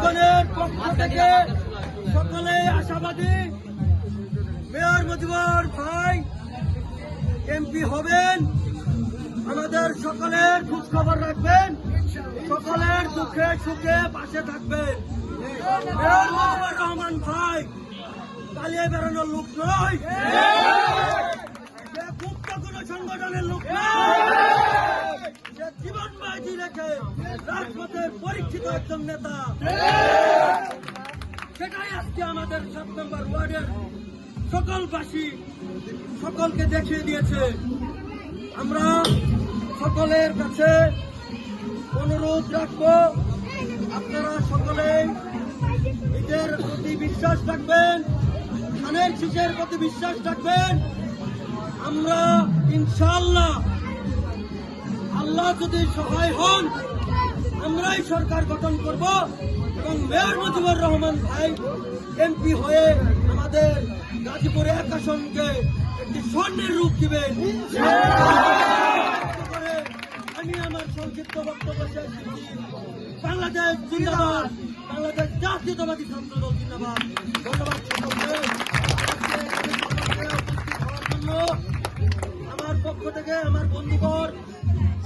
জনগণের পক্ষ থেকে সকলে আশাবাদী মেয়র মজিবর ভাই এমপি হবেন। আমাদের সকলের খোঁজ খবর রাখবেন, সকলের দুঃখে সুখে পাশে থাকবেন। মেয়র মজিবুর রহমান ভাই পালিয়ে বেড়ানোর লোক নয়, সে গুপ্ত কোন সংগঠনের লোক নয়, সে জীবন বাজি রেখে রাজপথের পরীক্ষিত একজন নেতা। সেটাই আজকে আমাদের 7 নম্বর ওয়ার্ডের সকলবাসী সকলকে দেখিয়ে দিয়েছে। আমরা সকলের কাছে অনুরোধ রাখবো, আপনারা সকলেই নিজের প্রতি বিশ্বাস রাখবেন, ধানের শীষের প্রতি বিশ্বাস রাখবেন। আমরা ইনশাআল্লাহ, আল্লাহ যদি সহায় হন, আমরাই সরকার গঠন করব এবং মেয়র মুজিবুর রহমান ভাই এমপি হয়ে আমাদের গাজীপুর 1 আসনকে একটি স্বর্ণের রূপ দিবেন। আমি আমার সংক্ষিপ্ত বক্তব্য শেষ করছি। বাংলাদেশ জিন্দাবাদ, বাংলাদেশ জাতীয়তাবাদী ছাত্র দল জিন্দাবাদ। ধন্যবাদ সকলকে। আমার পক্ষ থেকে আমার বন্ধুবর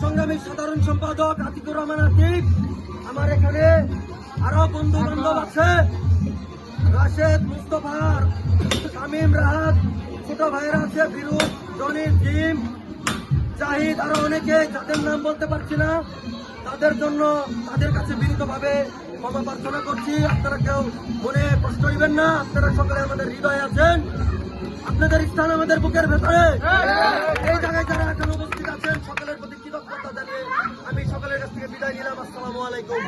সংগ্রামী সাধারণ সম্পাদক আতিকুর রহমান আতিক, আমার এখানে আরো বন্ধু বান্ধব আছে, রাশেদ, মুস্তফা, শামীম, রাহাত, ছোট ভাইয়েরা আছে, ফিরোজ, জনি, জিম, জাহিদ, আরো অনেকে যাদের নাম বলতে পারছি না, তাদের জন্য তাদের কাছে বিনীতভাবে ক্ষমা প্রার্থনা করছি। আপনারা কেউ মনে কষ্ট হইবেন না, আপনারা সকলে আমাদের হৃদয়ে আছেন, আপনাদের স্থান আমাদের বুকের ভেতরে। এই জায়গায় যারা এখন উপস্থিত আছেন সকলের প্রতি কৃতজ্ঞতা জানিয়ে আমি সকলের কাছ থেকে বিদায় নিলাম। আসসালামু আলাইকুম।